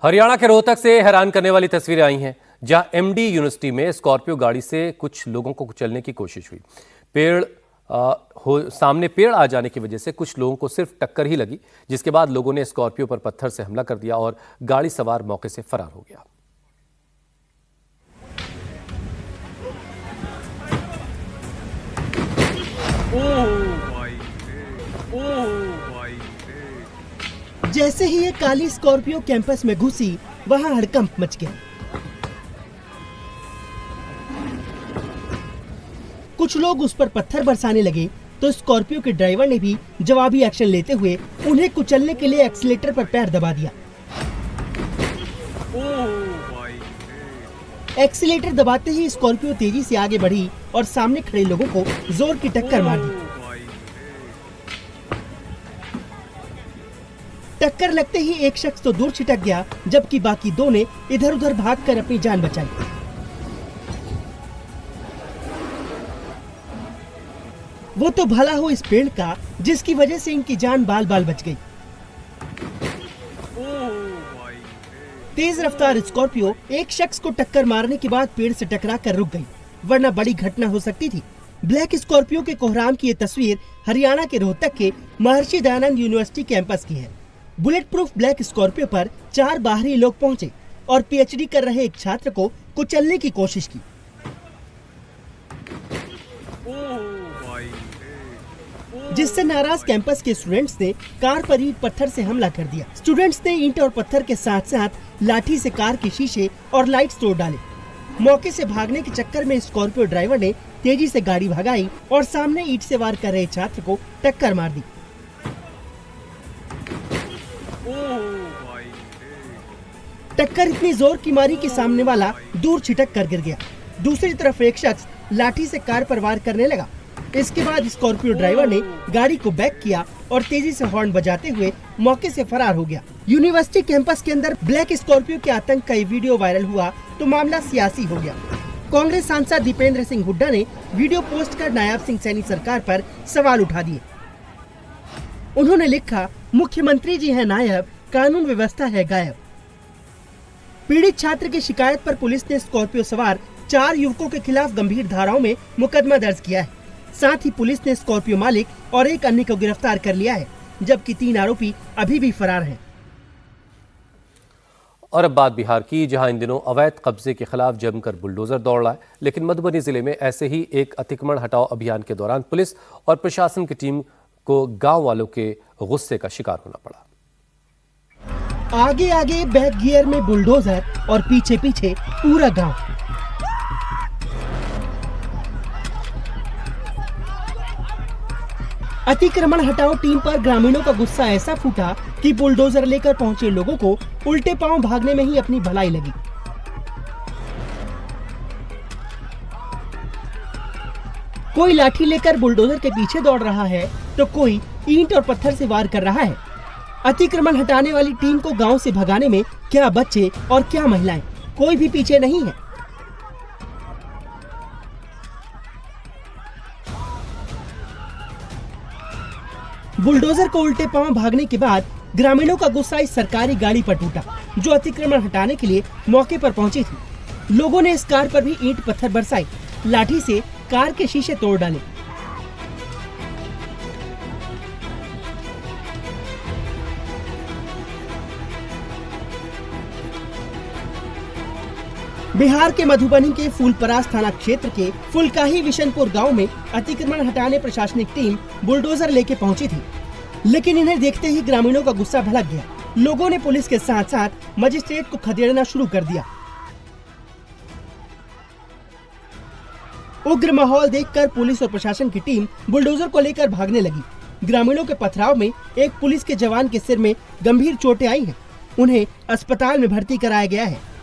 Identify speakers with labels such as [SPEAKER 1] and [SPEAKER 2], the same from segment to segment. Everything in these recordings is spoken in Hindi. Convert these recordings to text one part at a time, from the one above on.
[SPEAKER 1] हरियाणा के रोहतक से हैरान करने वाली तस्वीरें आई हैं, जहां एमडी यूनिवर्सिटी में स्कॉर्पियो गाड़ी से कुछ लोगों को कुचलने की कोशिश हुई। सामने पेड़ आ जाने की वजह से कुछ लोगों को सिर्फ टक्कर ही लगी, जिसके बाद लोगों ने स्कॉर्पियो पर पत्थर से हमला कर दिया और गाड़ी सवार मौके से फरार हो गया।
[SPEAKER 2] जैसे ही ये काली स्कॉर्पियो कैंपस में घुसी, वहां हड़कंप मच गया। कुछ लोग उस पर पत्थर बरसाने लगे तो स्कॉर्पियो के ड्राइवर ने भी जवाबी एक्शन लेते हुए उन्हें कुचलने के लिए एक्सीलेटर पर पैर दबा दिया। एक्सीलेटर दबाते ही स्कॉर्पियो तेजी से आगे बढ़ी और सामने खड़े लोगों को जोर की टक्कर मार दी। टक्कर लगते ही एक शख्स तो दूर छिटक गया, जबकि बाकी दो ने इधर उधर भागकर अपनी जान बचाई। वो तो भला हो इस पेड़ का, जिसकी वजह से इनकी जान बाल बाल बच गई। तेज रफ्तार स्कॉर्पियो एक शख्स को टक्कर मारने के बाद पेड़ से टकरा कर रुक गई, वरना बड़ी घटना हो सकती थी। ब्लैक स्कॉर्पियो के कोहराम की ये तस्वीर हरियाणा के रोहतक के महर्षि दयानंद यूनिवर्सिटी कैंपस की है। बुलेट प्रूफ ब्लैक स्कॉर्पियो पर 4 बाहरी लोग पहुंचे और पीएचडी कर रहे एक छात्र को कुचलने की कोशिश की। जिससे नाराज कैंपस के स्टूडेंट्स ने कार पर ईंट पत्थर से हमला कर दिया। स्टूडेंट्स ने ईंट और पत्थर के साथ साथ लाठी से कार के शीशे और लाइट्स तोड़ डाले। मौके से भागने के चक्कर में स्कॉर्पियो ड्राइवर ने तेजी से गाड़ी भगाई और सामने ईंट से वार कर रहे छात्र को टक्कर मार दी। टक्कर इतनी जोर की मारी कि सामने वाला दूर छिटक कर गिर गया। दूसरी तरफ एक शख्स लाठी से कार पर वार करने लगा। इसके बाद स्कॉर्पियो ड्राइवर ने गाड़ी को बैक किया और तेजी से हॉर्न बजाते हुए मौके से फरार हो गया। यूनिवर्सिटी कैंपस के अंदर ब्लैक स्कॉर्पियो के आतंक का वीडियो वायरल हुआ तो मामला सियासी हो गया। कांग्रेस सांसद दीपेंद्र सिंह हुड्डा ने वीडियो पोस्ट कर नायब सिंह सैनी सरकार पर सवाल उठा दिए। उन्होंने लिखा, मुख्यमंत्री जी है नायब, कानून व्यवस्था है गायब। पीड़ित छात्र की शिकायत पर पुलिस ने स्कॉर्पियो सवार 4 युवकों के खिलाफ गंभीर धाराओं में मुकदमा दर्ज किया है। साथ ही पुलिस ने स्कॉर्पियो मालिक और एक अन्य को गिरफ्तार कर लिया है, जबकि 3 आरोपी अभी भी फरार हैं।
[SPEAKER 1] और अब बात बिहार की, जहां इन दिनों अवैध कब्जे के खिलाफ जमकर बुलडोजर दौड़ रहा है। लेकिन मधुबनी जिले में ऐसे ही एक अतिक्रमण हटाओ अभियान के दौरान पुलिस और प्रशासन की टीम को गांव वालों के गुस्से का शिकार होना पड़ा।
[SPEAKER 2] आगे आगे बैक गियर में बुलडोजर और पीछे पीछे पूरा गांव। अतिक्रमण हटाओ टीम पर ग्रामीणों का गुस्सा ऐसा फूटा कि बुलडोजर लेकर पहुंचे लोगों को उल्टे पांव भागने में ही अपनी भलाई लगी। कोई लाठी लेकर बुलडोजर के पीछे दौड़ रहा है तो कोई ईंट और पत्थर से वार कर रहा है। अतिक्रमण हटाने वाली टीम को गांव से भगाने में क्या बच्चे और क्या महिलाएं, कोई भी पीछे नहीं है। बुलडोजर को उल्टे पांव भागने के बाद ग्रामीणों का गुस्सा इस सरकारी गाड़ी पर टूटा, जो अतिक्रमण हटाने के लिए मौके पर पहुंची थी। लोगों ने इस कार पर भी ईंट पत्थर बरसाई, लाठी से कार के शीशे तोड़ डाले। बिहार के मधुबनी के फूलपरास थाना क्षेत्र के फुलकाही विशनपुर गांव में अतिक्रमण हटाने प्रशासनिक टीम बुलडोजर लेके पहुंची थी, लेकिन इन्हें देखते ही ग्रामीणों का गुस्सा भड़क गया। लोगों ने पुलिस के साथ साथ मजिस्ट्रेट को खदेड़ना शुरू कर दिया। उग्र माहौल देखकर पुलिस और प्रशासन की टीम बुलडोजर को लेकर भागने लगी। ग्रामीणों के पथराव में एक पुलिस के जवान के सिर में गंभीर चोटें आई हैं। उन्हें अस्पताल में भर्ती कराया गया है।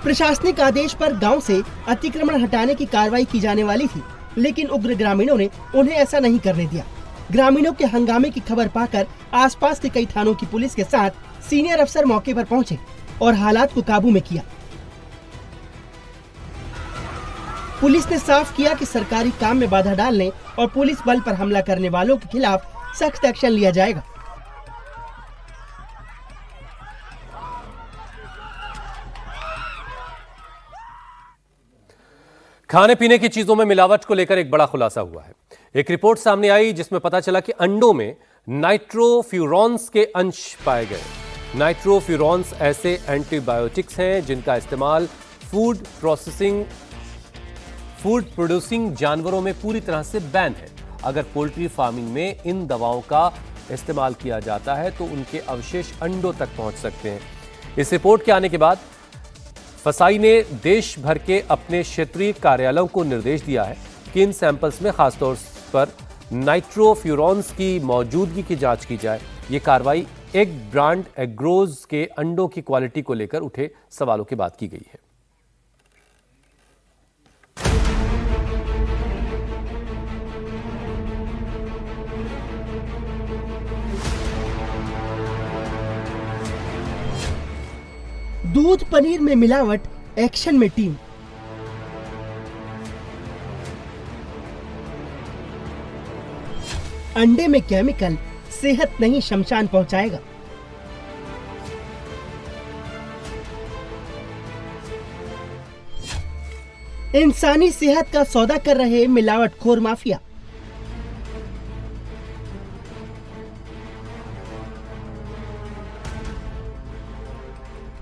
[SPEAKER 2] प्रशासनिक आदेश पर गांव से अतिक्रमण हटाने की कार्रवाई की जाने वाली थी, लेकिन उग्र ग्रामीणों ने उन्हें ऐसा नहीं करने दिया। ग्रामीणों के हंगामे की खबर पाकर आसपास के कई थानों की पुलिस के साथ सीनियर अफसर मौके पर पहुंचे और हालात को काबू में किया। पुलिस ने साफ किया कि सरकारी काम में बाधा डालने और पुलिस बल पर हमला करने वालों के खिलाफ सख्त एक्शन लिया जाएगा।
[SPEAKER 1] खाने पीने की चीजों में मिलावट को लेकर एक बड़ा खुलासा हुआ है। एक रिपोर्ट सामने आई जिसमें पता चला कि अंडों में नाइट्रोफ्यूरॉन्स के अंश पाए गए। नाइट्रोफ्यूरॉन्स ऐसे एंटीबायोटिक्स हैं जिनका इस्तेमाल फूड प्रोड्यूसिंग जानवरों में पूरी तरह से बैन है। अगर पोल्ट्री फार्मिंग में इन दवाओं का इस्तेमाल किया जाता है तो उनके अवशेष अंडों तक पहुंच सकते हैं। इस रिपोर्ट के आने के बाद फसाई ने देश भर के अपने क्षेत्रीय कार्यालयों को निर्देश दिया है कि इन सैंपल्स में खासतौर पर नाइट्रोफ्यूरॉन्स की मौजूदगी की जांच की जाए। ये कार्रवाई एग ब्रांड एग्रोज के अंडों की क्वालिटी को लेकर उठे सवालों के बाद की गई है।
[SPEAKER 2] दूध पनीर में मिलावट, एक्शन में टीम। अंडे में केमिकल सेहत नहीं शमशान पहुंचाएगा। इंसानी सेहत का सौदा कर रहे मिलावटखोर माफिया।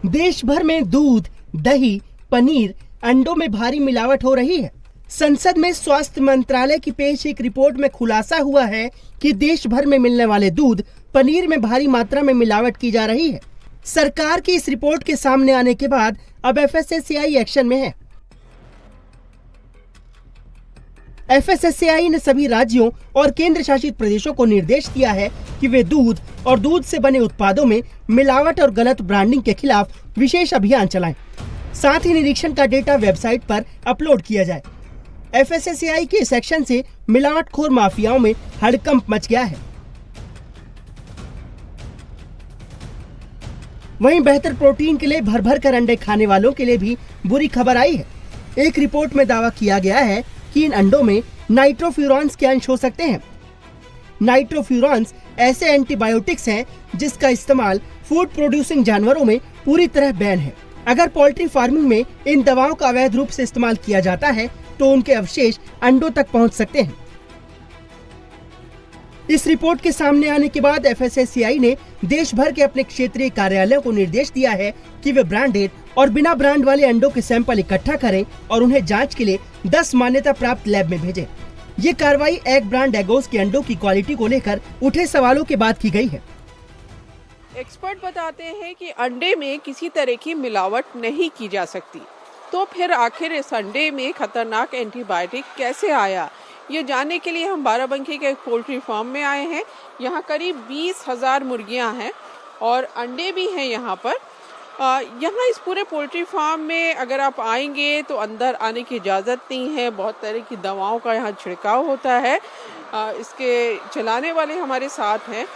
[SPEAKER 2] देश भर में दूध, दही, पनीर, अंडों में भारी मिलावट हो रही है। संसद में स्वास्थ्य मंत्रालय की पेश एक रिपोर्ट में खुलासा हुआ है कि देश भर में मिलने वाले दूध, पनीर में भारी मात्रा में मिलावट की जा रही है। सरकार की इस रिपोर्ट के सामने आने के बाद अब एफएसएसएआई एक्शन में है। एफएसएसएआई ने सभी राज्यों और केंद्र शासित प्रदेशों को निर्देश दिया है कि वे दूध और दूध से बने उत्पादों में मिलावट और गलत ब्रांडिंग के खिलाफ विशेष अभियान चलाएं। साथ ही निरीक्षण का डेटा वेबसाइट पर अपलोड किया जाए। एफएसएसएआई के इस एक्शन से मिलावटखोर माफियाओं में हड़कंप मच गया है। वहीं बेहतर प्रोटीन के लिए भर भर कर अंडे खाने वालों के लिए भी बुरी खबर आई है। एक रिपोर्ट में दावा किया गया है कि इन अंडों में नाइट्रोफ्यूरॉन्स के अंश हो सकते हैं। नाइट्रोफ्यूरॉन्स ऐसे एंटीबायोटिक्स हैं जिसका इस्तेमाल फूड प्रोड्यूसिंग जानवरों में पूरी तरह बैन है। अगर पोल्ट्री फार्मिंग में इन दवाओं का अवैध रूप से इस्तेमाल किया जाता है तो उनके अवशेष अंडों तक पहुंच सकते हैं। इस रिपोर्ट के सामने आने के बाद एफएसएसएआई ने देश भर के अपने क्षेत्रीय कार्यालयों को निर्देश दिया है कि वे ब्रांडेड और बिना ब्रांड वाले अंडों के सैंपल इकट्ठा करें और उन्हें जांच के लिए 10 मान्यता प्राप्त लैब में भेजें। ये कार्रवाई एग ब्रांड एगोज के अंडों की क्वालिटी को लेकर उठे सवालों के बाद की गई है।
[SPEAKER 3] एक्सपर्ट बताते हैं कि अंडे में किसी तरह की मिलावट नहीं की जा सकती, तो फिर आखिर इस अंडे में खतरनाक एंटीबायोटिक कैसे आया, ये जानने के लिए हम बाराबंकी के एक पोल्ट्री फार्म में आए हैं। यहाँ करीब 20,000 मुर्गियाँ हैं और अंडे भी हैं यहाँ पर। यहाँ इस पूरे पोल्ट्री फार्म में अगर आप आएंगे तो अंदर आने की इजाज़त नहीं है। बहुत तरह की दवाओं का यहाँ छिड़काव होता है। इसके चलाने वाले हमारे साथ हैं।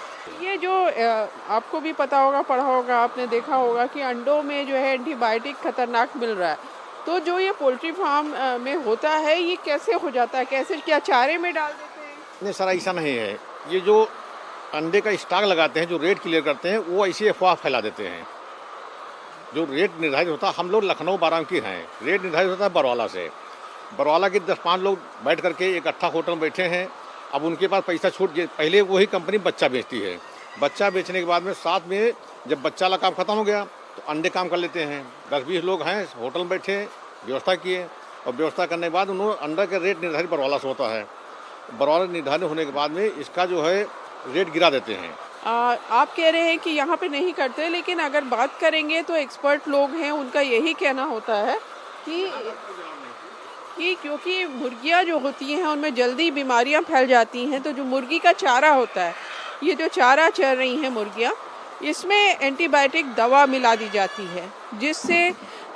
[SPEAKER 3] ये जो आपको भी पता होगा, पढ़ा होगा, आपने देखा होगा कि अंडों में जो है एंटीबायोटिक खतरनाक मिल रहा है। तो जो ये पोल्ट्री फार्म में होता है ये कैसे हो जाता है, कैसे, क्या चारे में डाल देते हैं?
[SPEAKER 4] नहीं सर, ऐसा नहीं है। ये जो अंडे का स्टॉक लगाते हैं, जो रेट क्लियर करते हैं, वो ऐसी अफवाह फैला देते हैं। जो रेट निर्धारित होता है, हम लोग लखनऊ बाराबंकी हैं, रेट निर्धारित होता है बरवाला से। बरवाला के 10-5 लोग बैठ करके इकट्ठा होटल में बैठे हैं। अब उनके पास पैसा छूट गया। पहले वही कंपनी बच्चा बेचती है। बच्चा बेचने के बाद में साथ में जब बच्चा वाला काम खत्म हो गया तो अंडे काम कर लेते हैं। 10-20 लोग हैं, होटल में बैठे, व्यवस्था किए और व्यवस्था करने के बाद उन्होंने अंडा के रेट निर्धारित बरवाला से होता है। बरवाला निर्धारित होने के बाद में इसका जो है रेट गिरा देते हैं।
[SPEAKER 3] आप कह रहे हैं कि यहाँ पे नहीं करते, लेकिन अगर बात करेंगे तो एक्सपर्ट लोग हैं, उनका यही कहना होता है कि क्योंकि मुर्गियाँ जो होती हैं उनमें जल्दी बीमारियाँ फैल जाती हैं, तो जो मुर्गी का चारा होता है, ये जो चारा चर रही हैं मुर्गियाँ, इसमें एंटीबायोटिक दवा मिला दी जाती है जिससे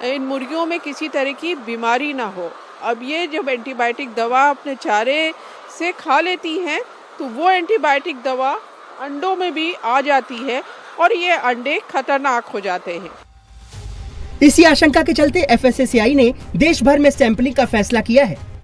[SPEAKER 3] इन मुर्गियों में किसी तरह की बीमारी ना हो। अब ये जब एंटीबायोटिक दवा अपने चारे से खा लेती हैं तो वो एंटीबायोटिक दवा अंडों में भी आ जाती है और ये अंडे खतरनाक हो जाते हैं।
[SPEAKER 2] इसी आशंका के चलते FSSAI ने देश भर में सैंपलिंग का फैसला किया है।